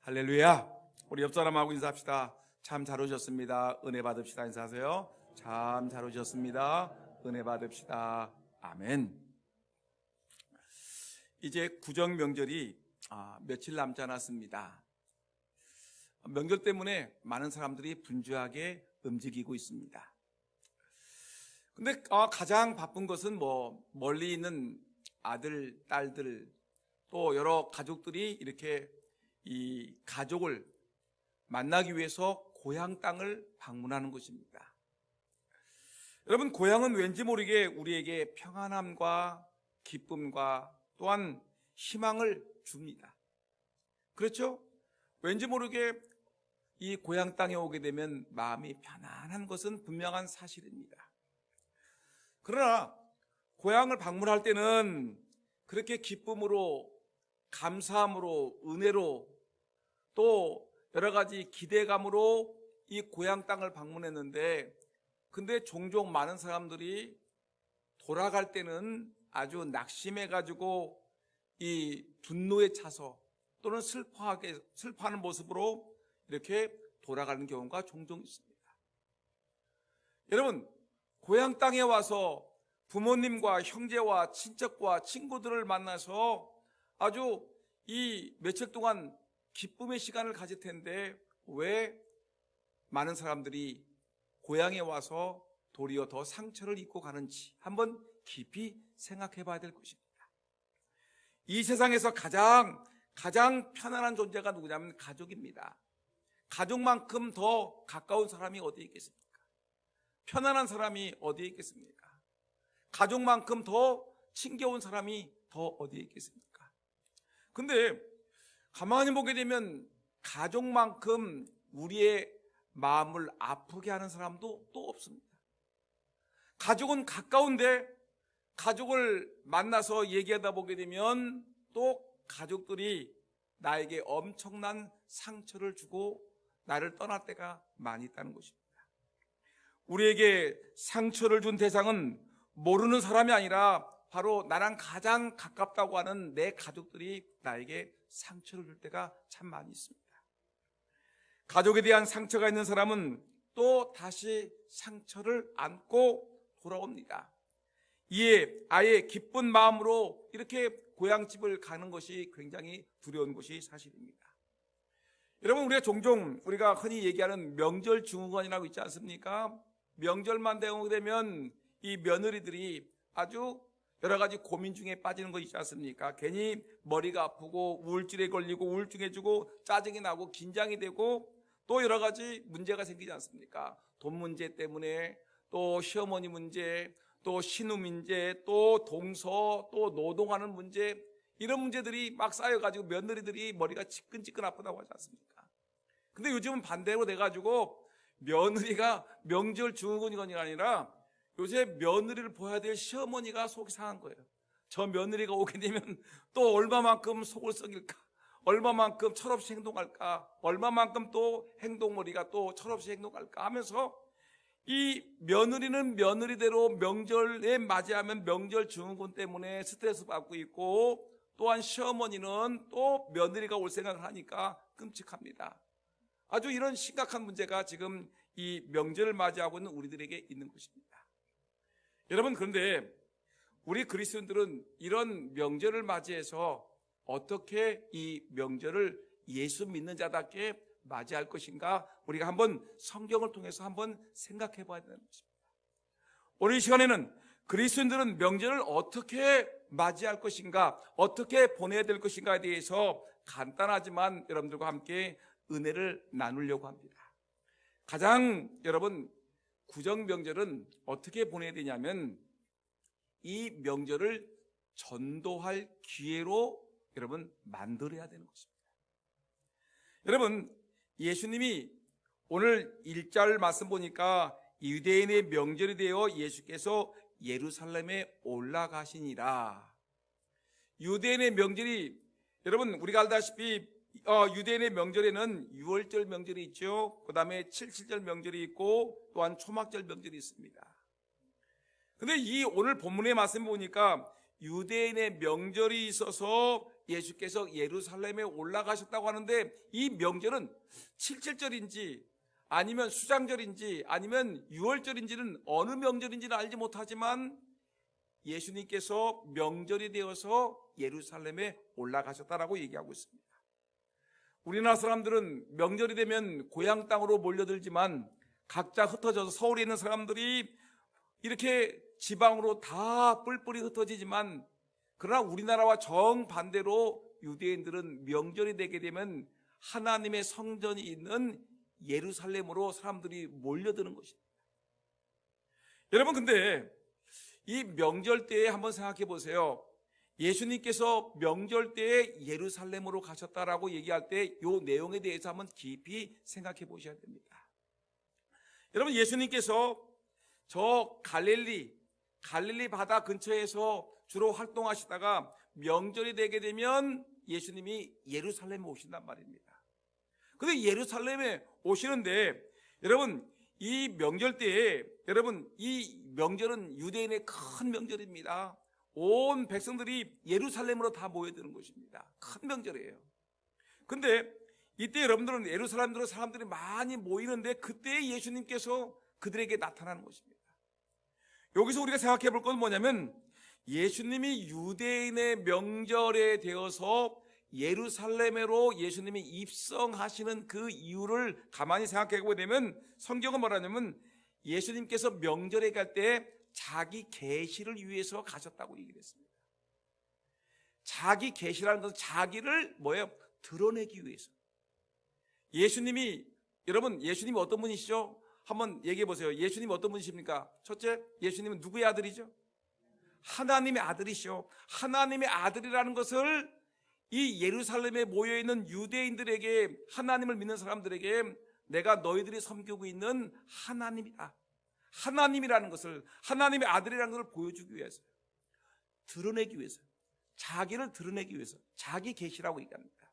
할렐루야. 우리 옆 사람하고 인사합시다. 참 잘 오셨습니다. 은혜 받읍시다. 인사하세요. 참 잘 오셨습니다. 은혜 받읍시다. 아멘. 이제 구정 명절이 며칠 남지 않았습니다. 명절 때문에 많은 사람들이 분주하게 움직이고 있습니다. 근데 가장 바쁜 것은 멀리 있는 아들, 딸들, 또 여러 가족들이 이렇게 이 가족을 만나기 위해서 고향 땅을 방문하는 것입니다. 여러분, 고향은 왠지 모르게 우리에게 평안함과 기쁨과 또한 희망을 줍니다. 그렇죠? 왠지 모르게 이 고향 땅에 오게 되면 마음이 편안한 것은 분명한 사실입니다. 그러나 고향을 방문할 때는 그렇게 기쁨으로, 감사함으로, 은혜로, 또 여러 가지 기대감으로 이 고향 땅을 방문했는데, 근데 종종 많은 사람들이 돌아갈 때는 아주 낙심해가지고 이 분노에 차서 또는 슬퍼하는 모습으로 이렇게 돌아가는 경우가 종종 있습니다. 여러분, 고향 땅에 와서 부모님과 형제와 친척과 친구들을 만나서 아주 이 며칠 동안 기쁨의 시간을 가질 텐데 왜 많은 사람들이 고향에 와서 도리어 더 상처를 입고 가는지 한번 깊이 생각해 봐야 될 것입니다. 이 세상에서 가장 편안한 존재가 누구냐면 가족입니다. 가족만큼 더 가까운 사람이 어디 있겠습니까? 편안한 사람이 어디에 있겠습니까? 가족만큼 더 친겨온 사람이 더 어디에 있겠습니까? 근데 가만히 보게 되면 가족만큼 우리의 마음을 아프게 하는 사람도 또 없습니다. 가족은 가까운데 가족을 만나서 얘기하다 보게 되면 또 가족들이 나에게 엄청난 상처를 주고 나를 떠날 때가 많이 있다는 것입니다. 우리에게 상처를 준 대상은 모르는 사람이 아니라 바로 나랑 가장 가깝다고 하는 내 가족들이 나에게 상처를 줄 때가 참 많이 있습니다. 가족에 대한 상처가 있는 사람은 또 다시 상처를 안고 돌아옵니다. 이에 아예 기쁜 마음으로 이렇게 고향집을 가는 것이 굉장히 두려운 것이 사실입니다. 여러분, 우리가 흔히 얘기하는 명절 증후군이라고 있지 않습니까? 명절만 되면 이 며느리들이 아주 여러 가지 고민 중에 빠지는 거 있지 않습니까? 괜히 머리가 아프고 우울증에 걸리고 우울증해지고 짜증이 나고 긴장이 되고 또 여러 가지 문제가 생기지 않습니까? 돈 문제 때문에, 또 시어머니 문제, 또 신우 문제, 또 동서, 또 노동하는 문제, 이런 문제들이 막 쌓여가지고 며느리들이 머리가 지끈지끈 아프다고 하지 않습니까? 근데 요즘은 반대로 돼가지고 며느리가 명절 증후군이 아니라 요새 며느리를 보아야 될 시어머니가 속이 상한 거예요. 저 며느리가 오게 되면 또 얼마만큼 속을 썩일까, 얼마만큼 철없이 행동할까, 얼마만큼 또 행동머리가 또 철없이 행동할까 하면서 이 며느리는 며느리대로 명절에 맞이하면 명절 증후군 때문에 스트레스 받고 있고, 또한 시어머니는 또 며느리가 올 생각을 하니까 끔찍합니다. 아주 이런 심각한 문제가 지금 이 명절을 맞이하고 있는 우리들에게 있는 것입니다. 여러분, 그런데 우리 그리스도인들은 이런 명절을 맞이해서 어떻게 이 명절을 예수 믿는 자답게 맞이할 것인가, 우리가 한번 성경을 통해서 한번 생각해 봐야 되는 것입니다. 오늘 이 시간에는 그리스도인들은 명절을 어떻게 맞이할 것인가, 어떻게 보내야 될 것인가에 대해서 간단하지만 여러분들과 함께 은혜를 나누려고 합니다. 여러분, 구정 명절은 어떻게 보내야 되냐면 이 명절을 전도할 기회로 여러분 만들어야 되는 것입니다. 여러분, 예수님이 오늘 1절 말씀 보니까 유대인의 명절이 되어 예수께서 예루살렘에 올라가시니라. 유대인의 명절이, 여러분 우리가 알다시피 유대인의 명절에는 유월절 명절이 있죠. 그 다음에 칠칠절 명절이 있고 또한 초막절 명절이 있습니다. 근데 이 오늘 본문의 말씀 보니까 유대인의 명절이 있어서 예수께서 예루살렘에 올라가셨다고 하는데, 이 명절은 칠칠절인지 아니면 수장절인지 아니면 유월절인지는 어느 명절인지는 알지 못하지만 예수님께서 명절이 되어서 예루살렘에 올라가셨다라고 얘기하고 있습니다. 우리나라 사람들은 명절이 되면 고향 땅으로 몰려들지만 각자 흩어져서 서울에 있는 사람들이 이렇게 지방으로 다 뿔뿔이 흩어지지만, 그러나 우리나라와 정반대로 유대인들은 명절이 되게 되면 하나님의 성전이 있는 예루살렘으로 사람들이 몰려드는 것입니다. 여러분, 근데 이 명절 때에 한번 생각해 보세요. 예수님께서 명절 때에 예루살렘으로 가셨다라고 얘기할 때 이 내용에 대해서 한번 깊이 생각해 보셔야 됩니다. 여러분, 예수님께서 저 갈릴리 바다 근처에서 주로 활동하시다가 명절이 되게 되면 예수님이 예루살렘에 오신단 말입니다. 근데 예루살렘에 오시는데, 여러분, 이 명절 때에, 여러분, 이 명절은 유대인의 큰 명절입니다. 온 백성들이 예루살렘으로 다 모여드는 것입니다. 큰 명절이에요. 근데 이때 여러분들은 예루살렘으로 사람들이 많이 모이는데, 그때 예수님께서 그들에게 나타나는 것입니다. 여기서 우리가 생각해 볼 건 뭐냐면, 예수님이 유대인의 명절에 되어서 예루살렘으로 예수님이 입성하시는 그 이유를 가만히 생각해 보게 되면, 성경은 뭐라냐면 예수님께서 명절에 갈 때 자기 계시를 위해서 가셨다고 얘기를 했습니다. 자기 계시라는 것은 자기를 뭐예요? 드러내기 위해서. 예수님이, 여러분, 예수님이 어떤 분이시죠? 한번 얘기해 보세요. 예수님이 어떤 분이십니까? 첫째, 예수님은 누구의 아들이죠? 하나님의 아들이시오. 하나님의 아들이라는 것을 이 예루살렘에 모여있는 유대인들에게, 하나님을 믿는 사람들에게 내가 너희들이 섬기고 있는 하나님이다, 하나님이라는 것을, 하나님의 아들이라는 것을 보여주기 위해서, 드러내기 위해서, 자기를 드러내기 위해서 자기 계시라고 얘기합니다.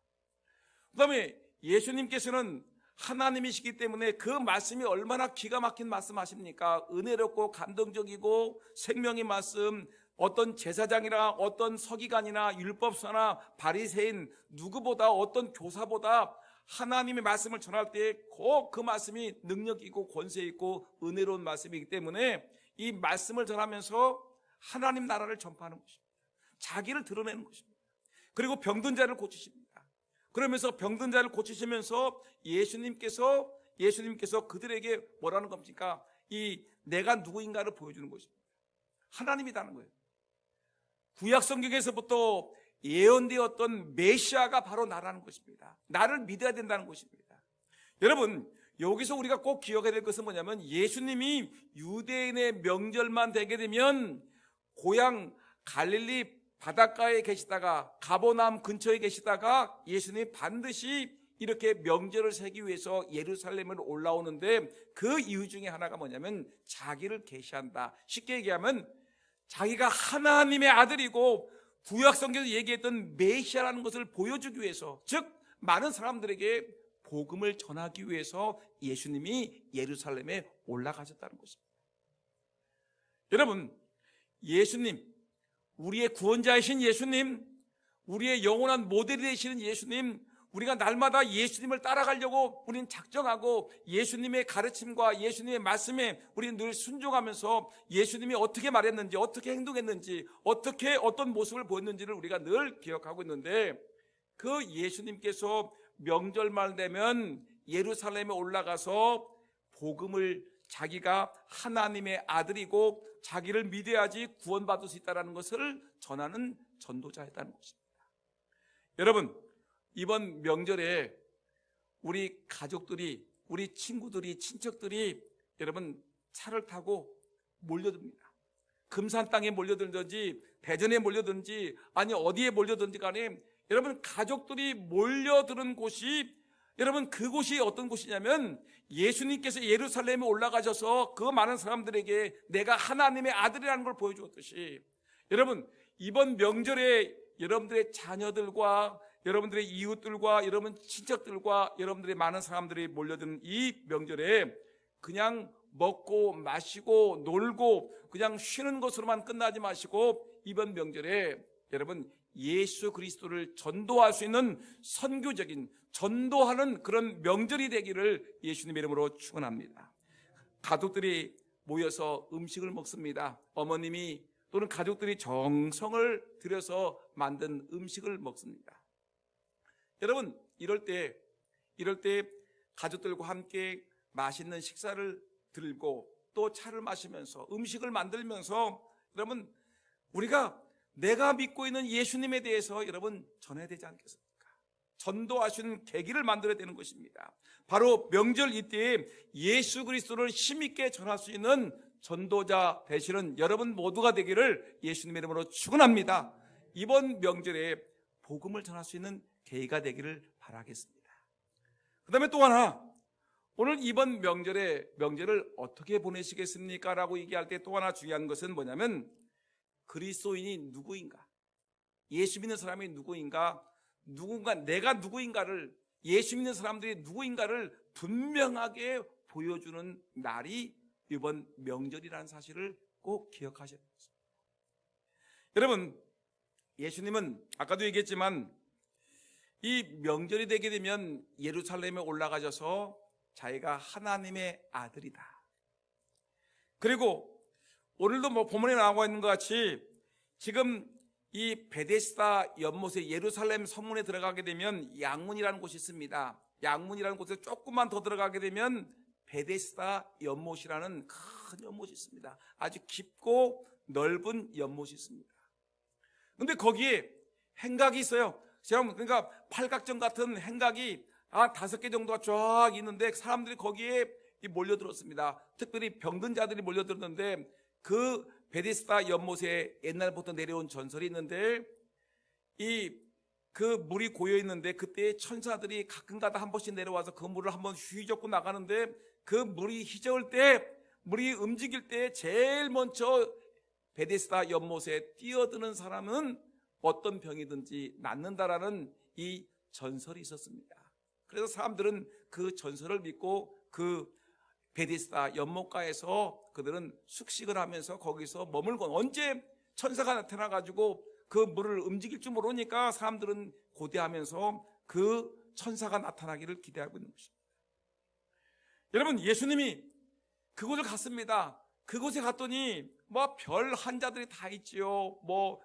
그 다음에 예수님께서는 하나님이시기 때문에 그 말씀이 얼마나 기가 막힌 말씀하십니까? 은혜롭고 감동적이고 생명의 말씀, 어떤 제사장이나 어떤 서기관이나 율법사나 바리새인 누구보다, 어떤 교사보다 하나님의 말씀을 전할 때 꼭 그 말씀이 능력 있고 권세 있고 은혜로운 말씀이기 때문에 이 말씀을 전하면서 하나님 나라를 전파하는 것입니다. 자기를 드러내는 것입니다. 그리고 병든 자를 고치십니다. 그러면서 병든 자를 고치시면서 예수님께서 그들에게 뭐라는 겁니까? 이 내가 누구인가를 보여주는 것입니다. 하나님이라는 거예요. 구약 성경에서부터 예언되었던 메시아가 바로 나라는 것입니다. 나를 믿어야 된다는 것입니다. 여러분, 여기서 우리가 꼭 기억해야 될 것은 뭐냐면, 예수님이 유대인의 명절만 되게 되면 고향 갈릴리 바닷가에 계시다가, 가버나움 근처에 계시다가 예수님이 반드시 이렇게 명절을 세기 위해서 예루살렘을 올라오는데, 그 이유 중에 하나가 뭐냐면 자기를 계시한다. 쉽게 얘기하면 자기가 하나님의 아들이고 구약 성경에서 얘기했던 메시아라는 것을 보여주기 위해서, 즉 많은 사람들에게 복음을 전하기 위해서 예수님이 예루살렘에 올라가셨다는 것입니다. 여러분, 예수님, 우리의 구원자이신 예수님, 우리의 영원한 모델이 되시는 예수님, 우리가 날마다 예수님을 따라가려고 우리는 작정하고 예수님의 가르침과 예수님의 말씀에 우리는 늘 순종하면서 예수님이 어떻게 말했는지, 어떻게 행동했는지, 어떤 모습을 보였는지를 우리가 늘 기억하고 있는데, 그 예수님께서 명절만 되면 예루살렘에 올라가서 복음을, 자기가 하나님의 아들이고 자기를 믿어야지 구원받을 수 있다는 것을 전하는 전도자였다는 것입니다. 여러분, 이번 명절에 우리 가족들이, 우리 친구들이, 친척들이 여러분 차를 타고 몰려듭니다. 금산 땅에 몰려들든지 대전에 몰려든지 아니 어디에 몰려든지 간에 여러분 가족들이 몰려드는 곳이, 여러분 그곳이 어떤 곳이냐면, 예수님께서 예루살렘에 올라가셔서 그 많은 사람들에게 내가 하나님의 아들이라는 걸 보여주었듯이, 여러분 이번 명절에 여러분들의 자녀들과 여러분들의 이웃들과 여러분 친척들과 여러분들의 많은 사람들이 몰려드는 이 명절에 그냥 먹고 마시고 놀고 그냥 쉬는 것으로만 끝나지 마시고, 이번 명절에 여러분 예수 그리스도를 전도할 수 있는 선교적인 전도하는 그런 명절이 되기를 예수님의 이름으로 축원합니다. 가족들이 모여서 음식을 먹습니다. 어머님이 또는 가족들이 정성을 들여서 만든 음식을 먹습니다. 여러분 이럴 때 가족들과 함께 맛있는 식사를 들고 또 차를 마시면서 음식을 만들면서 여러분 우리가 내가 믿고 있는 예수님에 대해서 여러분 전해야 되지 않겠습니까? 전도하시는 계기를 만들어야 되는 것입니다. 바로 명절 이때에 예수 그리스도를 힘있게 전할 수 있는 전도자 되시는 여러분 모두가 되기를 예수님의 이름으로 축원합니다. 이번 명절에 복음을 전할 수 있는 계기가 되기를 바라겠습니다. 그 다음에 또 하나, 오늘 이번 명절을 어떻게 보내시겠습니까? 라고 얘기할 때 또 하나 중요한 것은 뭐냐면 그리스도인이 누구인가, 예수 믿는 사람이 누구인가, 내가 누구인가를, 예수 믿는 사람들이 누구인가를 분명하게 보여주는 날이 이번 명절이라는 사실을 꼭 기억하셔야 됩니다. 여러분 예수님은 아까도 얘기했지만 이 명절이 되게 되면 예루살렘에 올라가셔서 자기가 하나님의 아들이다. 그리고 오늘도 본문에 나와 있는 것 같이 지금 이 베데스다 연못의 예루살렘 성문에 들어가게 되면 양문이라는 곳이 있습니다. 양문이라는 곳에 조금만 더 들어가게 되면 베데스다 연못이라는 큰 연못이 있습니다. 아주 깊고 넓은 연못이 있습니다. 그런데 거기에 행각이 있어요. 그러니까 팔각정 같은 행각이 5개 정도가 쫙 있는데 사람들이 거기에 몰려들었습니다. 특별히 병든 자들이 몰려들었는데 그 베데스다 연못에 옛날부터 내려온 전설이 있는데 그 물이 고여 있는데 그때 천사들이 가끔가다 한 번씩 내려와서 그 물을 한번 휘젓고 나가는데 그 물이 휘저을 때, 물이 움직일 때 제일 먼저 베데스다 연못에 뛰어드는 사람은 어떤 병이든지 낫는다라는 이 전설이 있었습니다. 그래서 사람들은 그 전설을 믿고 그 베데스다 연못가에서 그들은 숙식을 하면서 거기서 머물고, 언제 천사가 나타나가지고 그 물을 움직일 줄 모르니까 사람들은 고대하면서 그 천사가 나타나기를 기대하고 있는 것입니다. 여러분 예수님이 그곳을 갔습니다. 그곳에 갔더니 별 환자들이 다 있지요.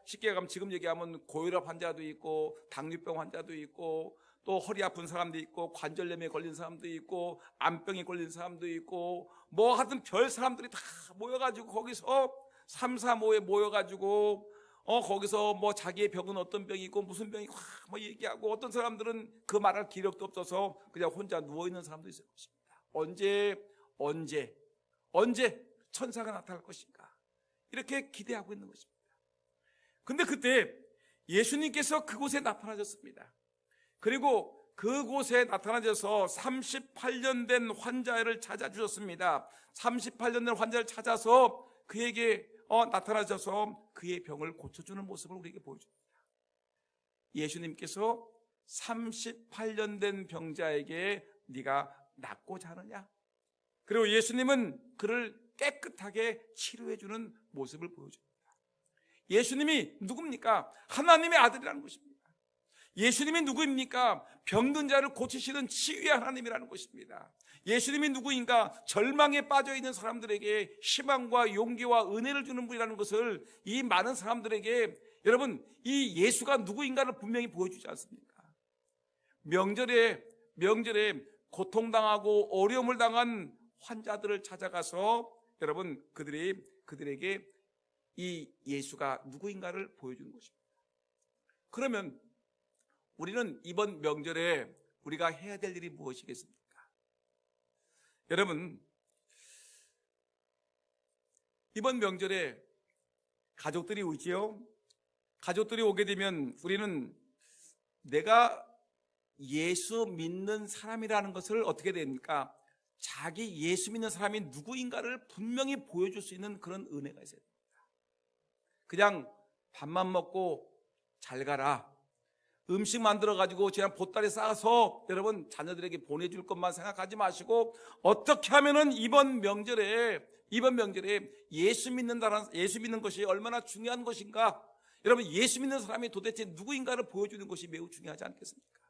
쉽게 가면 지금 얘기하면 고혈압 환자도 있고 당뇨병 환자도 있고 또 허리 아픈 사람도 있고 관절염에 걸린 사람도 있고 암병에 걸린 사람도 있고 하여튼 별 사람들이 다 모여가지고 거기서 3, 4모에 모여가지고 거기서 자기의 병은 어떤 병이 있고 무슨 병이 있고 얘기하고, 어떤 사람들은 그 말할 기력도 없어서 그냥 혼자 누워있는 사람도 있을 것입니다. 언제 천사가 나타날 것인가 이렇게 기대하고 있는 것입니다. 근데 그때 예수님께서 그곳에 나타나셨습니다. 그리고 그곳에 나타나셔서 38년 된 환자를 찾아주셨습니다. 38년 된 환자를 찾아서 그에게 나타나셔서 그의 병을 고쳐주는 모습을 우리에게 보여줍니다. 예수님께서 38년 된 병자에게 네가 낫고자 하느냐? 그리고 예수님은 그를 깨끗하게 치료해주는 모습을 보여줍니다. 예수님이 누굽니까? 하나님의 아들이라는 것입니다. 예수님이 누구입니까? 병든 자를 고치시는 치유의 하나님이라는 것입니다. 예수님이 누구인가? 절망에 빠져있는 사람들에게 희망과 용기와 은혜를 주는 분이라는 것을 이 많은 사람들에게 여러분 이 예수가 누구인가를 분명히 보여주지 않습니까? 명절에 고통당하고 어려움을 당한 환자들을 찾아가서 여러분 그들에게 이 예수가 누구인가를 보여주는 것입니다. 그러면 우리는 이번 명절에 우리가 해야 될 일이 무엇이겠습니까? 여러분 이번 명절에 가족들이 오지요. 가족들이 오게 되면 우리는 내가 예수 믿는 사람이라는 것을 어떻게 됩니까? 자기 예수 믿는 사람이 누구인가를 분명히 보여줄 수 있는 그런 은혜가 있어야 됩니다. 그냥 밥만 먹고 잘 가라, 음식 만들어가지고 그냥 보따리 싸서 여러분 자녀들에게 보내줄 것만 생각하지 마시고 어떻게 하면은 이번 명절에 예수 믿는 것이 얼마나 중요한 것인가, 여러분, 예수 믿는 사람이 도대체 누구인가를 보여주는 것이 매우 중요하지 않겠습니까?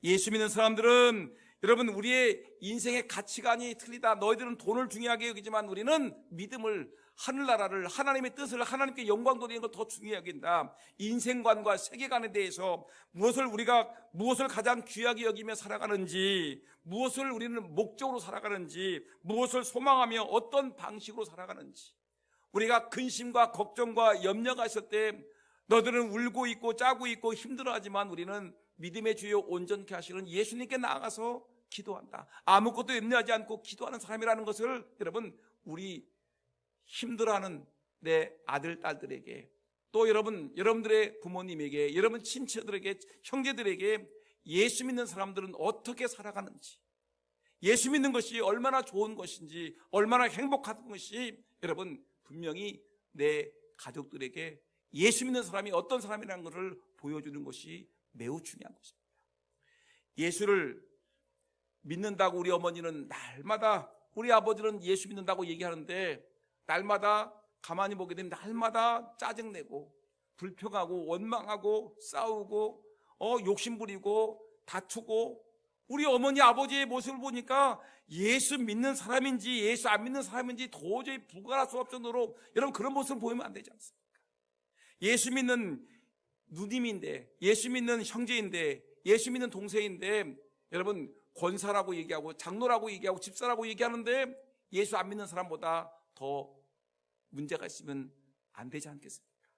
예수 믿는 사람들은 여러분, 우리의 인생의 가치관이 틀리다. 너희들은 돈을 중요하게 여기지만 우리는 믿음을, 하늘나라를, 하나님의 뜻을, 하나님께 영광 돌리는 걸 더 중요하게 여긴다. 인생관과 세계관에 대해서 무엇을 가장 귀하게 여기며 살아가는지, 무엇을 우리는 목적으로 살아가는지, 무엇을 소망하며 어떤 방식으로 살아가는지, 우리가 근심과 걱정과 염려가 있을 때 너희들은 울고 있고 짜고 있고 힘들어하지만 우리는 믿음의 주요 온전케 하시는 예수님께 나아가서 기도한다. 아무것도 염려하지 않고 기도하는 사람이라는 것을 여러분, 우리 힘들어하는 내 아들, 딸들에게, 또 여러분들의 부모님에게, 여러분 친척들에게, 형제들에게 예수 믿는 사람들은 어떻게 살아가는지, 예수 믿는 것이 얼마나 좋은 것인지, 얼마나 행복한 것이 여러분 분명히 내 가족들에게 예수 믿는 사람이 어떤 사람이라는 것을 보여주는 것이 매우 중요한 것입니다. 예수를 믿는다고 우리 어머니는 날마다, 우리 아버지는 예수 믿는다고 얘기하는데 날마다 가만히 보게 되면 날마다 짜증내고 불평하고 원망하고 싸우고 욕심부리고 다투고, 우리 어머니 아버지의 모습을 보니까 예수 믿는 사람인지 예수 안 믿는 사람인지 도저히 분간할 수 없을 정도로 여러분 그런 모습을 보이면 안 되지 않습니까? 예수 믿는 누님인데, 예수 믿는 형제인데, 예수 믿는 동생인데 여러분 권사라고 얘기하고 장로라고 얘기하고 집사라고 얘기하는데 예수 안 믿는 사람보다 더 문제가 있으면 안 되지 않겠습니까?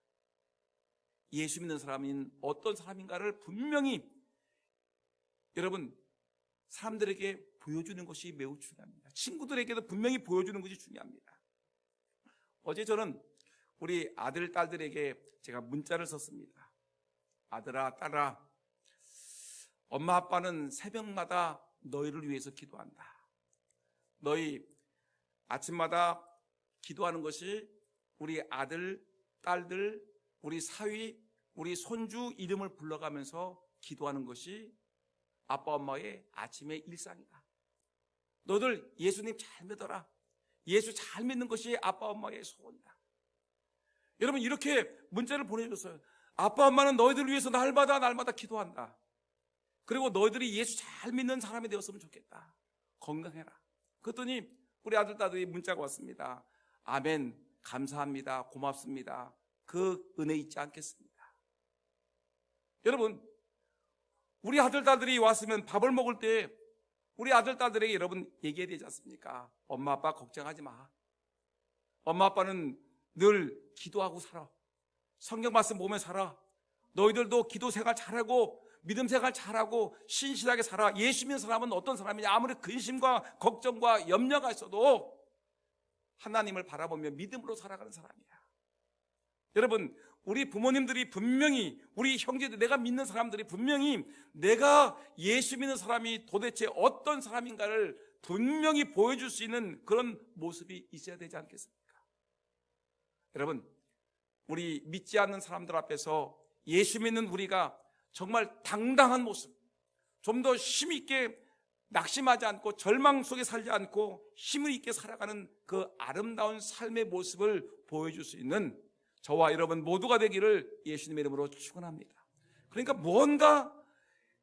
예수 믿는 사람인 어떤 사람인가를 분명히 여러분 사람들에게 보여주는 것이 매우 중요합니다. 친구들에게도 분명히 보여주는 것이 중요합니다. 어제 저는 우리 아들, 딸들에게 제가 문자를 썼습니다. 아들아, 딸아, 엄마 아빠는 새벽마다 너희를 위해서 기도한다. 너희 아침마다 기도하는 것이 우리 아들, 딸들, 우리 사위, 우리 손주 이름을 불러가면서 기도하는 것이 아빠 엄마의 아침의 일상이다. 너들 예수님 잘 믿어라. 예수 잘 믿는 것이 아빠 엄마의 소원이다. 여러분 이렇게 문자를 보내줬어요. 아빠 엄마는 너희들을 위해서 날마다 기도한다. 그리고 너희들이 예수 잘 믿는 사람이 되었으면 좋겠다. 건강해라. 그랬더니 우리 아들, 딸들이 문자가 왔습니다. 아멘, 감사합니다, 고맙습니다. 그 은혜 잊지 않겠습니다. 여러분, 우리 아들, 딸들이 왔으면 밥을 먹을 때 우리 아들, 딸들에게 여러분 얘기해야 되지 않습니까? 엄마, 아빠 걱정하지 마. 엄마, 아빠는 늘 기도하고 살아. 성경 말씀 보며 살아. 너희들도 기도 생활 잘하고 믿음 생활 잘하고 신실하게 살아. 예수 믿는 사람은 어떤 사람이냐? 아무리 근심과 걱정과 염려가 있어도 하나님을 바라보며 믿음으로 살아가는 사람이야. 여러분, 우리 부모님들이 분명히, 우리 형제들, 내가 믿는 사람들이 분명히 내가 예수 믿는 사람이 도대체 어떤 사람인가를 분명히 보여줄 수 있는 그런 모습이 있어야 되지 않겠습니까? 여러분, 우리 믿지 않는 사람들 앞에서 예수 믿는 우리가 정말 당당한 모습, 좀 더 힘있게 낙심하지 않고 절망 속에 살지 않고 힘을 있게 살아가는 그 아름다운 삶의 모습을 보여줄 수 있는 저와 여러분 모두가 되기를 예수님의 이름으로 축원합니다. 그러니까 뭔가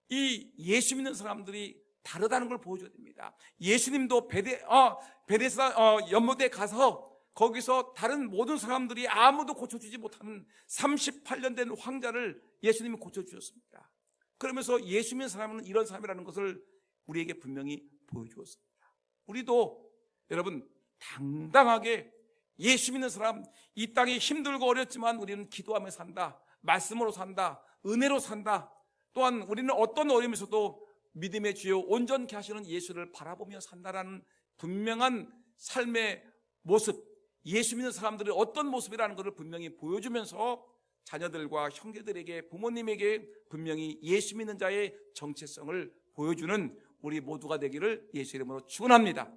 이 예수 믿는 사람들이 다르다는 걸 보여줘야 됩니다. 예수님도 베데스다 연못에 가서 거기서 다른 모든 사람들이 아무도 고쳐주지 못하는 38년 된 황자를 예수님이 고쳐주셨습니다. 그러면서 예수 믿는 사람은 이런 사람이라는 것을 우리에게 분명히 보여주었습니다. 우리도 여러분 당당하게 예수 믿는 사람, 이 땅이 힘들고 어렵지만 우리는 기도하며 산다, 말씀으로 산다, 은혜로 산다. 또한 우리는 어떤 어려움에서도 믿음의 주요 온전케 하시는 예수를 바라보며 산다라는 분명한 삶의 모습, 예수 믿는 사람들이 어떤 모습이라는 것을 분명히 보여주면서 자녀들과 형제들에게, 부모님에게 분명히 예수 믿는 자의 정체성을 보여주는 우리 모두가 되기를 예수 이름으로 축원합니다.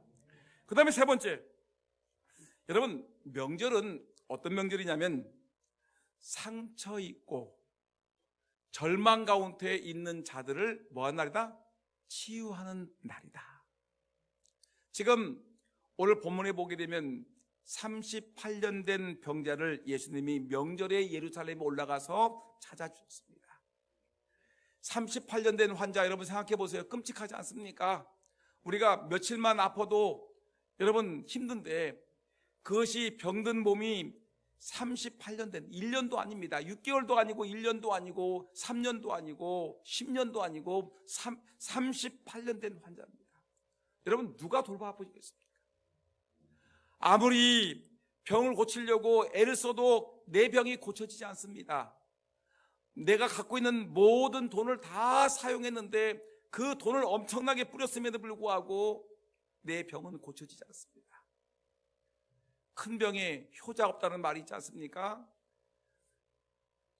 그 다음에 세 번째, 여러분 명절은 어떤 명절이냐면 상처 있고 절망 가운데 있는 자들을 뭐하는 날이다? 치유하는 날이다. 지금 오늘 본문에 보게 되면 38년 된 병자를 예수님이 명절에 예루살렘에 올라가서 찾아주셨습니다. 38년 된 환자, 여러분 생각해 보세요. 끔찍하지 않습니까? 우리가 며칠만 아파도 여러분 힘든데, 그것이 병든 몸이 38년 된, 1년도 아닙니다. 6개월도 아니고 1년도 아니고 3년도 아니고 10년도 아니고 38년 된 환자입니다. 여러분 누가 돌봐보시겠습니까? 아무리 병을 고치려고 애를 써도 내 병이 고쳐지지 않습니다. 내가 갖고 있는 모든 돈을 다 사용했는데 그 돈을 엄청나게 뿌렸음에도 불구하고 내 병은 고쳐지지 않습니다. 큰 병에 효자 없다는 말이 있지 않습니까?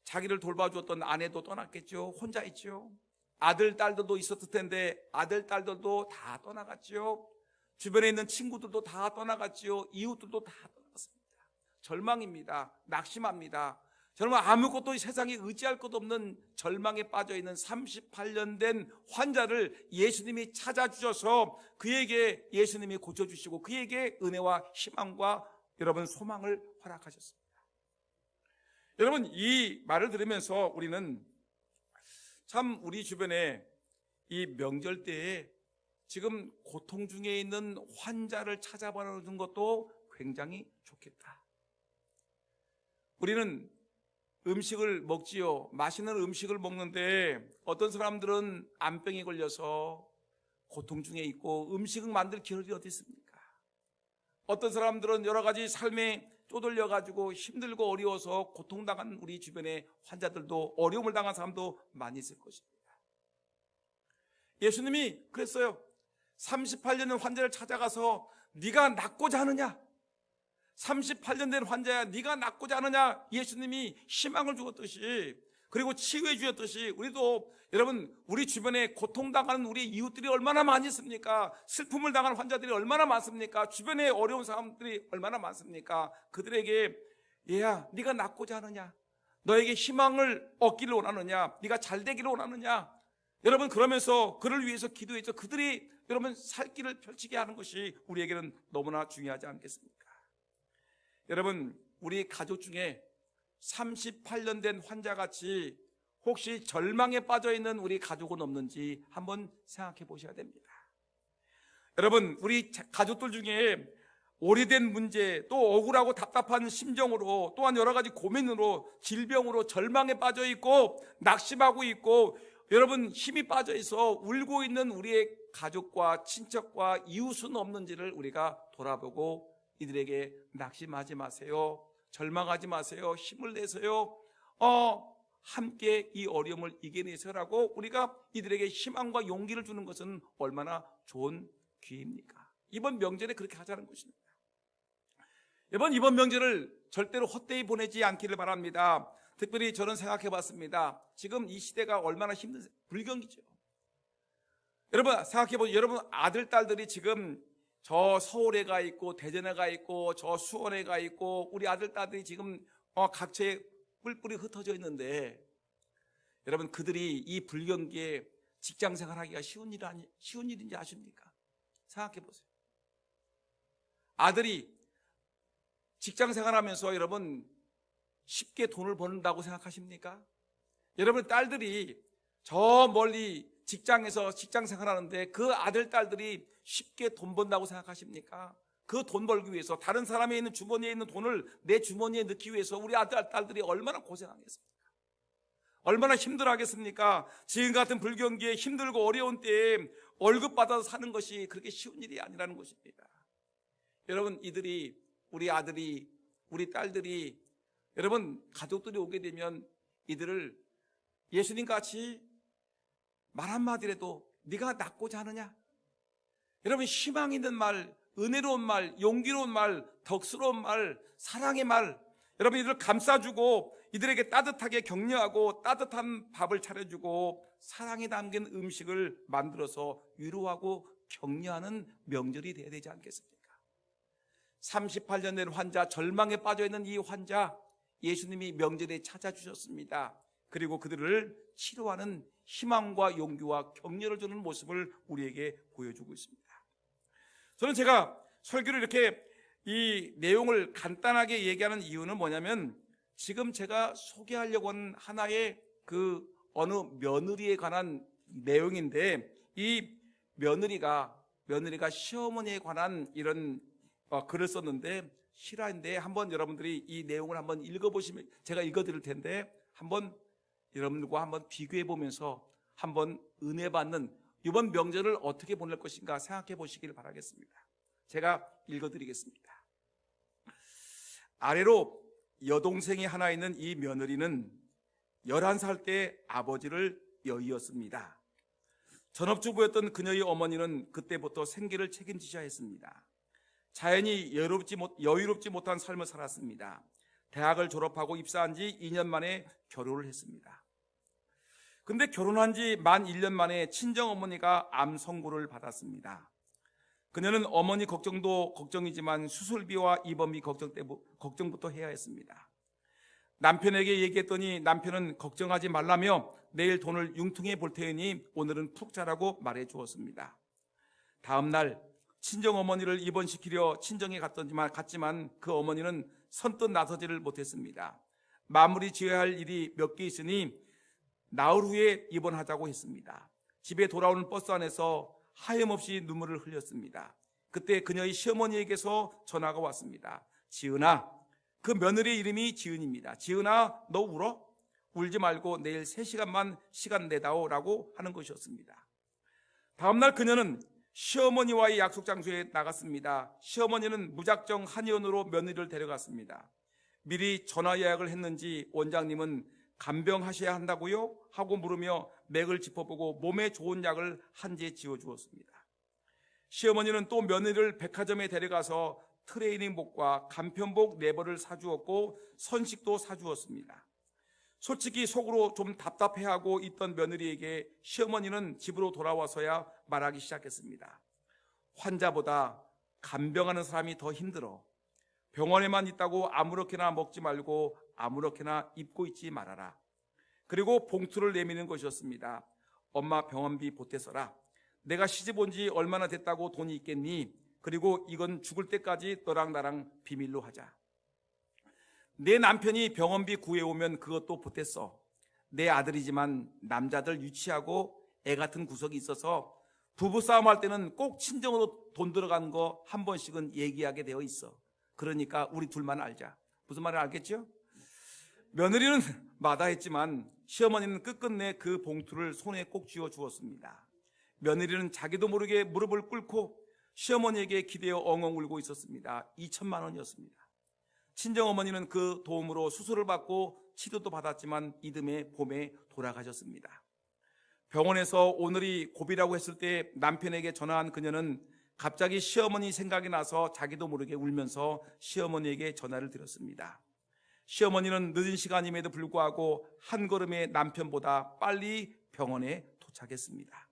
자기를 돌봐주었던 아내도 떠났겠죠. 혼자 있죠. 아들, 딸들도 있었을 텐데 아들, 딸들도 다 떠나갔죠. 주변에 있는 친구들도 다 떠나갔죠. 이웃들도 다 떠나갔습니다. 절망입니다. 낙심합니다. 저는 아무것도 세상에 의지할 것 없는 절망에 빠져있는 38년 된 환자를 예수님이 찾아주셔서 그에게 예수님이 고쳐주시고 그에게 은혜와 희망과 여러분 소망을 허락하셨습니다. 여러분 이 말을 들으면서 우리는 참 우리 주변에 이 명절 때에 지금 고통 중에 있는 환자를 찾아보는 것도 굉장히 좋겠다. 우리는 음식을 먹지요. 맛있는 음식을 먹는데 어떤 사람들은 암병에 걸려서 고통 중에 있고 음식을 만들 겨를이 어디 있습니까? 어떤 사람들은 여러 가지 삶에 쪼들려가지고 힘들고 어려워서 고통당한 우리 주변의 환자들도, 어려움을 당한 사람도 많이 있을 것입니다. 예수님이 그랬어요. 38년 환자를 찾아가서 네가 낫고자 하느냐? 38년 된 환자야, 네가 낫고자 하느냐? 예수님이 희망을 주었듯이, 그리고 치유해 주었듯이 우리도 여러분 우리 주변에 고통당하는 우리 이웃들이 얼마나 많이 있습니까? 슬픔을 당하는 환자들이 얼마나 많습니까? 주변에 어려운 사람들이 얼마나 많습니까? 그들에게 얘야 네가 낫고자 하느냐? 너에게 희망을 얻기를 원하느냐? 네가 잘 되기를 원하느냐? 여러분 그러면서 그를 위해서 기도해서 그들이 여러분 살 길을 펼치게 하는 것이 우리에게는 너무나 중요하지 않겠습니까? 여러분 우리 가족 중에 38년 된 환자같이 혹시 절망에 빠져있는 우리 가족은 없는지 한번 생각해 보셔야 됩니다. 여러분 우리 가족들 중에 오래된 문제, 또 억울하고 답답한 심정으로, 또한 여러 가지 고민으로, 질병으로 절망에 빠져있고 낙심하고 있고 여러분 힘이 빠져있어 울고 있는 우리의 가족과 친척과 이웃은 없는지를 우리가 돌아보고 이들에게 낙심하지 마세요, 절망하지 마세요, 힘을 내세요, 함께 이 어려움을 이겨내세요라고 우리가 이들에게 희망과 용기를 주는 것은 얼마나 좋은 기회입니까? 이번 명절에 그렇게 하자는 것입니다. 이번 명절을 절대로 헛되이 보내지 않기를 바랍니다. 특별히 저는 생각해 봤습니다. 지금 이 시대가 얼마나 힘든 불경기죠. 여러분 생각해 보세요. 여러분 아들, 딸들이 지금 저 서울에 가 있고 대전에 가 있고 저 수원에 가 있고 우리 아들, 딸들이 지금 각처에 뿔뿔이 흩어져 있는데 여러분 그들이 이 불경기에 직장 생활하기가 쉬운 일인지 아십니까? 생각해 보세요. 아들이 직장 생활하면서 여러분 쉽게 돈을 버는다고 생각하십니까? 여러분 딸들이 저 멀리 직장에서 직장 생활하는데 그 아들, 딸들이 쉽게 돈 번다고 생각하십니까? 그 돈 벌기 위해서 다른 사람의 있는 주머니에 있는 돈을 내 주머니에 넣기 위해서 우리 아들, 딸들이 얼마나 고생하겠습니까? 얼마나 힘들어하겠습니까? 지금 같은 불경기에 힘들고 어려운 때에 월급 받아서 사는 것이 그렇게 쉬운 일이 아니라는 것입니다. 여러분 이들이, 우리 아들이, 우리 딸들이, 여러분 가족들이 오게 되면 이들을 예수님 같이 말 한마디라도 네가 낫고자 하느냐? 여러분 희망 있는 말, 은혜로운 말, 용기로운 말, 덕스러운 말, 사랑의 말, 여러분 이들을 감싸주고 이들에게 따뜻하게 격려하고 따뜻한 밥을 차려주고 사랑이 담긴 음식을 만들어서 위로하고 격려하는 명절이 되어야 되지 않겠습니까? 38년 된 환자, 절망에 빠져있는 이 환자 예수님이 명절에 찾아주셨습니다. 그리고 그들을 치료하는 희망과 용기와 격려를 주는 모습을 우리에게 보여주고 있습니다. 저는 제가 설교를 이렇게 이 내용을 간단하게 얘기하는 이유는 뭐냐면, 지금 제가 소개하려고 하는 하나의 그 어느 며느리에 관한 내용인데, 이 며느리가 시어머니에 관한 이런 글을 썼는데, 실화인데 한번 여러분들이 이 내용을 한번 읽어보시면, 제가 읽어드릴 텐데 한번 여러분들과 한번 비교해 보면서 한번 은혜 받는 이번 명절을 어떻게 보낼 것인가 생각해 보시길 바라겠습니다. 제가 읽어드리겠습니다. 아래로 여동생이 하나 있는 이 며느리는 11살 때 아버지를 여의었습니다. 전업주부였던 그녀의 어머니는 그때부터 생계를 책임지셔야 했습니다. 자연히 여유롭지 못한 삶을 살았습니다. 대학을 졸업하고 입사한 지 2년 만에 결혼을 했습니다. 근데 결혼한 지 만 1년 만에 친정어머니가 암 선고를 받았습니다. 그녀는 어머니 걱정도 걱정이지만 수술비와 입원비 걱정부터 해야 했습니다. 남편에게 얘기했더니 남편은 걱정하지 말라며 내일 돈을 융통해 볼 테니 오늘은 푹 자라고 말해 주었습니다. 다음 날 친정어머니를 입원시키려 친정에 갔지만 그 어머니는 선뜻 나서지를 못했습니다. 마무리 지어야 할 일이 몇 개 있으니 나흘 후에 입원하자고 했습니다. 집에 돌아오는 버스 안에서 하염없이 눈물을 흘렸습니다. 그때 그녀의 시어머니에게서 전화가 왔습니다. 지은아, 그 며느리 이름이 지은입니다. 지은아, 너 울어? 울지 말고 내일 3시간만 시간 내다오 라고 하는 것이었습니다. 다음날 그녀는 시어머니와의 약속 장소에 나갔습니다. 시어머니는 무작정 한의원으로 며느리를 데려갔습니다. 미리 전화 예약을 했는지 원장님은 간병하셔야 한다고요? 하고 물으며 맥을 짚어보고 몸에 좋은 약을 한 제 지어주었습니다. 시어머니는 또 며느리를 백화점에 데려가서 트레이닝복과 간편복 4벌을 사주었고 선식도 사주었습니다. 솔직히 속으로 좀 답답해하고 있던 며느리에게 시어머니는 집으로 돌아와서야 말하기 시작했습니다. 환자보다 간병하는 사람이 더 힘들어. 병원에만 있다고 아무렇게나 먹지 말고 아무렇게나 입고 있지 말아라. 그리고 봉투를 내미는 것이었습니다. 엄마 병원비 보태서라. 내가 시집 온 지 얼마나 됐다고 돈이 있겠니? 그리고 이건 죽을 때까지 너랑 나랑 비밀로 하자. 내 남편이 병원비 구해오면 그것도 보탰어. 내 아들이지만 남자들 유치하고 애 같은 구석이 있어서 부부싸움 할 때는 꼭 친정으로 돈 들어간 거 한 번씩은 얘기하게 되어 있어. 그러니까 우리 둘만 알자. 무슨 말인지 알겠죠? 며느리는 마다했지만 시어머니는 끝끝내 그 봉투를 손에 꼭 쥐어 주었습니다. 며느리는 자기도 모르게 무릎을 꿇고 시어머니에게 기대어 엉엉 울고 있었습니다. 2천만 원이었습니다. 친정어머니는 그 도움으로 수술을 받고 치료도 받았지만 이듬해 봄에 돌아가셨습니다. 병원에서 오늘이 고비라고 했을 때 남편에게 전화한 그녀는 갑자기 시어머니 생각이 나서 자기도 모르게 울면서 시어머니에게 전화를 드렸습니다. 시어머니는 늦은 시간임에도 불구하고 한 걸음의 남편보다 빨리 병원에 도착했습니다.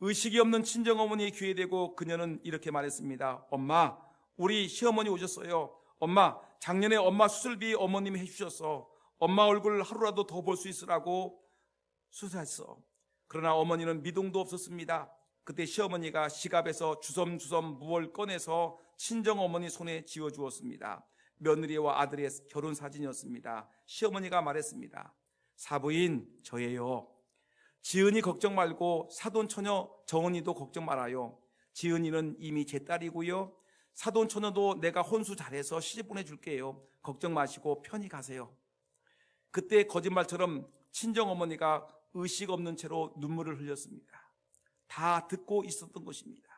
의식이 없는 친정어머니의 귀에 대고 그녀는 이렇게 말했습니다. 엄마, 우리 시어머니 오셨어요. 엄마, 작년에 엄마 수술비 어머님이 해주셨어. 엄마 얼굴 하루라도 더 볼 수 있으라고 수술했어. 그러나 어머니는 미동도 없었습니다. 그때 시어머니가 지갑에서 주섬주섬 무얼 꺼내서 친정어머니 손에 쥐어주었습니다. 며느리와 아들의 결혼 사진이었습니다. 시어머니가 말했습니다. 사부인, 저예요. 지은이 걱정 말고 사돈처녀 정은이도 걱정 말아요. 지은이는 이미 제 딸이고요. 사돈처녀도 내가 혼수 잘해서 시집 보내줄게요. 걱정 마시고 편히 가세요. 그때 거짓말처럼 친정어머니가 의식 없는 채로 눈물을 흘렸습니다. 다 듣고 있었던 것입니다.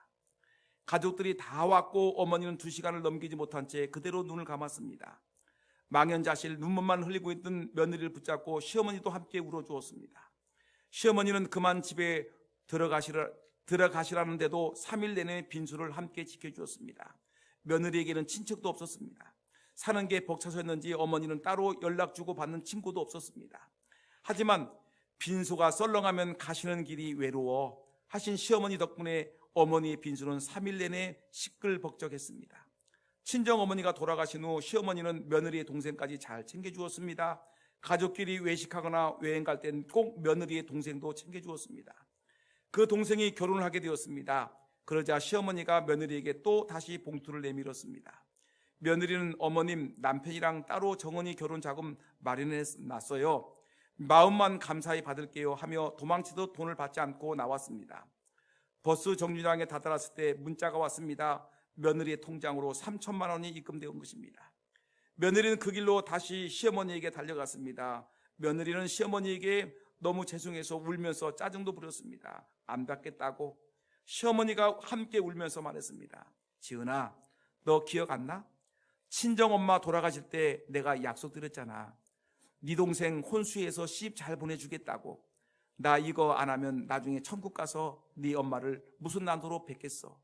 가족들이 다 왔고 어머니는 2시간을 넘기지 못한 채 그대로 눈을 감았습니다. 망연자실 눈물만 흘리고 있던 며느리를 붙잡고 시어머니도 함께 울어주었습니다. 시어머니는 그만 집에 들어가시라는데도 3일 내내 빈수를 함께 지켜주었습니다. 며느리에게는 친척도 없었습니다. 사는 게 벅차서였는지 어머니는 따로 연락 주고 받는 친구도 없었습니다. 하지만 빈소가 썰렁하면 가시는 길이 외로워 하신 시어머니 덕분에 어머니의 빈수는 3일 내내 시끌벅적했습니다. 친정어머니가 돌아가신 후 시어머니는 며느리의 동생까지 잘 챙겨주었습니다. 가족끼리 외식하거나 여행 갈 땐 꼭 며느리의 동생도 챙겨주었습니다. 그 동생이 결혼을 하게 되었습니다. 그러자 시어머니가 며느리에게 또 다시 봉투를 내밀었습니다. 며느리는 어머님 남편이랑 따로 정원이 결혼 자금 마련해 놨어요. 마음만 감사히 받을게요 하며 도망치듯 돈을 받지 않고 나왔습니다. 버스 정류장에 다다랐을 때 문자가 왔습니다. 며느리의 통장으로 3천만 원이 입금되어 온 것입니다. 며느리는 그 길로 다시 시어머니에게 달려갔습니다. 며느리는 시어머니에게 너무 죄송해서 울면서 짜증도 부렸습니다. 안 받겠다고. 시어머니가 함께 울면서 말했습니다. 지은아, 너 기억 안 나? 친정엄마 돌아가실 때 내가 약속드렸잖아. 네 동생 혼수해서 시집 잘 보내주겠다고. 나 이거 안 하면 나중에 천국 가서 네 엄마를 무슨 난도로 뵙겠어.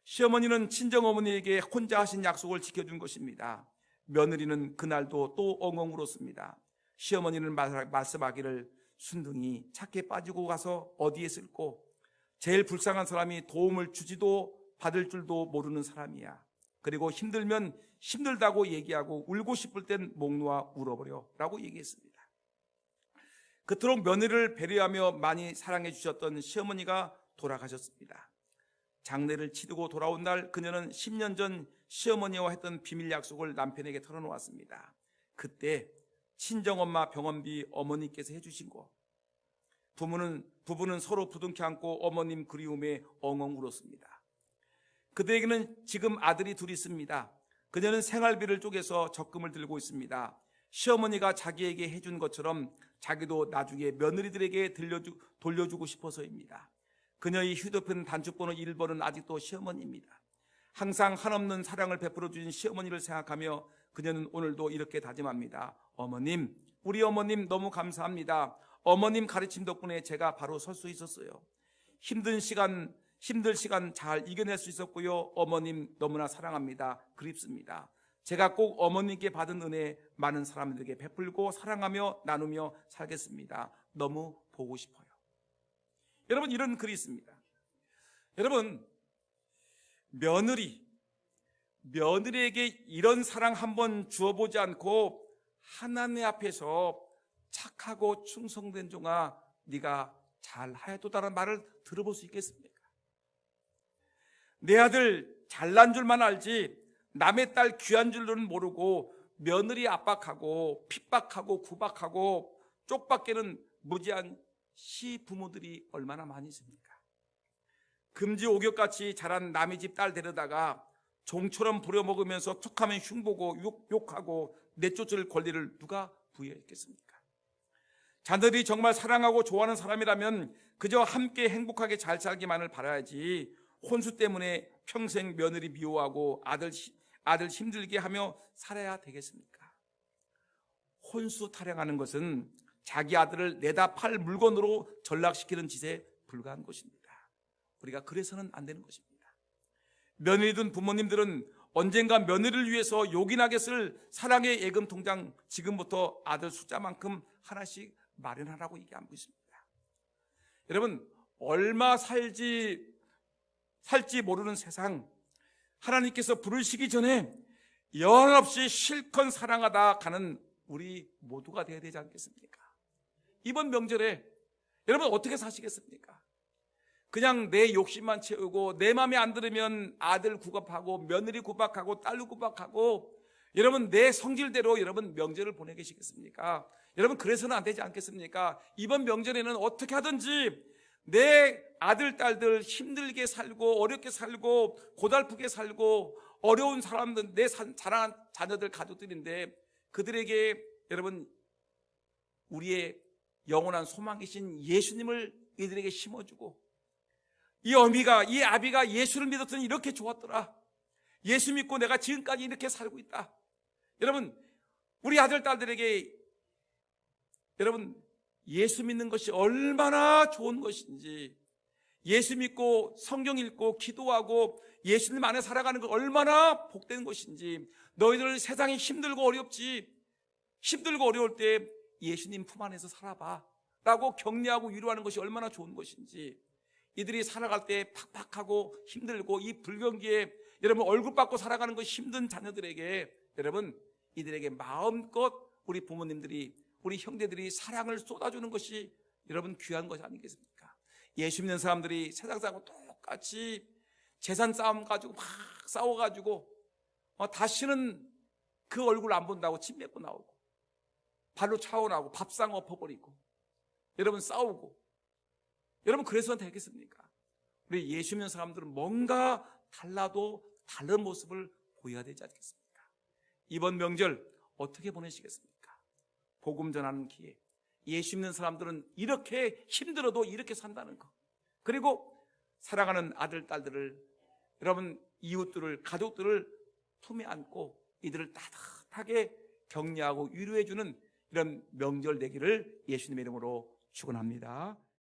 시어머니는 친정어머니에게 혼자 하신 약속을 지켜준 것입니다. 며느리는 그날도 또 엉엉 울었습니다. 시어머니는 말씀하기를 순둥이 착해 빠지고 가서 어디에 쓸고 제일 불쌍한 사람이 도움을 주지도 받을 줄도 모르는 사람이야. 그리고 힘들면 힘들다고 얘기하고 울고 싶을 땐 목 놓아 울어버려 라고 얘기했습니다. 그토록 며느리를 배려하며 많이 사랑해 주셨던 시어머니가 돌아가셨습니다. 장례를 치르고 돌아온 날 그녀는 10년 전 시어머니와 했던 비밀 약속을 남편에게 털어놓았습니다. 그때 친정엄마 병원비 어머니께서 해주신 거. 부부는 서로 부둥켜 안고 어머님 그리움에 엉엉 울었습니다. 그들에게는 지금 아들이 둘이 있습니다. 그녀는 생활비를 쪼개서 적금을 들고 있습니다. 시어머니가 자기에게 해준 것처럼 자기도 나중에 며느리들에게 돌려주고 싶어서입니다. 그녀의 휴대폰 단축번호 1번은 아직도 시어머니입니다. 항상 한없는 사랑을 베풀어 주신 시어머니를 생각하며 그녀는 오늘도 이렇게 다짐합니다. 어머님, 우리 어머님 너무 감사합니다. 어머님 가르침 덕분에 제가 바로 설 수 있었어요. 힘든 시간 잘 이겨낼 수 있었고요. 어머님 너무나 사랑합니다. 그립습니다. 제가 꼭 어머님께 받은 은혜 많은 사람들에게 베풀고 사랑하며 나누며 살겠습니다. 너무 보고 싶어요. 여러분, 이런 글이 있습니다. 여러분, 며느리에게 이런 사랑 한번 주어보지 않고 하나님 앞에서 착하고 충성된 종아 네가 잘하였도다라는 말을 들어볼 수 있겠습니까? 내 아들 잘난 줄만 알지 남의 딸 귀한 줄은 모르고 며느리 압박하고 핍박하고 구박하고 쪽밖에는 무지한 시부모들이 얼마나 많이 있습니까? 금지옥역같이 자란 남의 집 딸 데려다가 종처럼 부려먹으면서 툭하면 흉보고 욕하고 내쫓을 권리를 누가 부여했겠습니까? 자녀들이 정말 사랑하고 좋아하는 사람이라면 그저 함께 행복하게 잘 살기만을 바라야지 혼수 때문에 평생 며느리 미워하고 아들 힘들게 하며 살아야 되겠습니까? 혼수 타령하는 것은 자기 아들을 내다 팔 물건으로 전락시키는 짓에 불과한 것입니다. 우리가 그래서는 안 되는 것입니다. 며느리든 부모님들은 언젠가 며느리를 위해서 요긴하게 쓸 사랑의 예금 통장 지금부터 아들 숫자만큼 하나씩 마련하라고 얘기하고 있습니다. 여러분, 얼마 살지 모르는 세상, 하나님께서 부르시기 전에 연없이 실컷 사랑하다 가는 우리 모두가 되어야 되지 않겠습니까? 이번 명절에 여러분 어떻게 사시겠습니까? 그냥 내 욕심만 채우고 내 마음에 안 들으면 아들 구박하고 며느리 구박하고 딸 구박하고 여러분 내 성질대로 여러분 명절을 보내계시겠습니까? 여러분 그래서는 안 되지 않겠습니까? 이번 명절에는 어떻게 하든지 내 아들 딸들 힘들게 살고 어렵게 살고 고달프게 살고 어려운 사람들 내 자라난 자녀들 가족들인데 그들에게 여러분 우리의 영원한 소망이신 예수님을 이들에게 심어주고 이 어미가 이 아비가 예수를 믿었더니 이렇게 좋았더라. 예수 믿고 내가 지금까지 이렇게 살고 있다. 여러분 우리 아들 딸들에게 여러분 예수 믿는 것이 얼마나 좋은 것인지 예수 믿고 성경 읽고 기도하고 예수님 안에 살아가는 것 얼마나 복된 것인지 너희들 세상이 힘들고 어려울 때 예수님 품 안에서 살아봐 라고 격려하고 위로하는 것이 얼마나 좋은 것인지 이들이 살아갈 때 팍팍하고 힘들고 이 불경기에 여러분 얼굴 받고 살아가는 것이 힘든 자녀들에게 여러분 이들에게 마음껏 우리 부모님들이 우리 형제들이 사랑을 쏟아주는 것이 여러분 귀한 것이 아니겠습니까? 예수 믿는 사람들이 세상 사람과 똑같이 재산 싸움 가지고 막 싸워가지고 다시는 그 얼굴 안 본다고 침 뱉고 나오고, 발로 차원하고 밥상 엎어버리고, 여러분 싸우고, 여러분 그래서는 되겠습니까? 우리 예수 믿는 사람들은 뭔가 달라도 다른 모습을 보여야 되지 않겠습니까? 이번 명절 어떻게 보내시겠습니까? 복음 전하는 기회. 예수 믿는 사람들은 이렇게 힘들어도 이렇게 산다는 것. 그리고 사랑하는 아들, 딸들을, 여러분 이웃들을, 가족들을 품에 안고 이들을 따뜻하게 격려하고 위로해주는 이런 명절 되기를 예수님의 이름으로 축원합니다.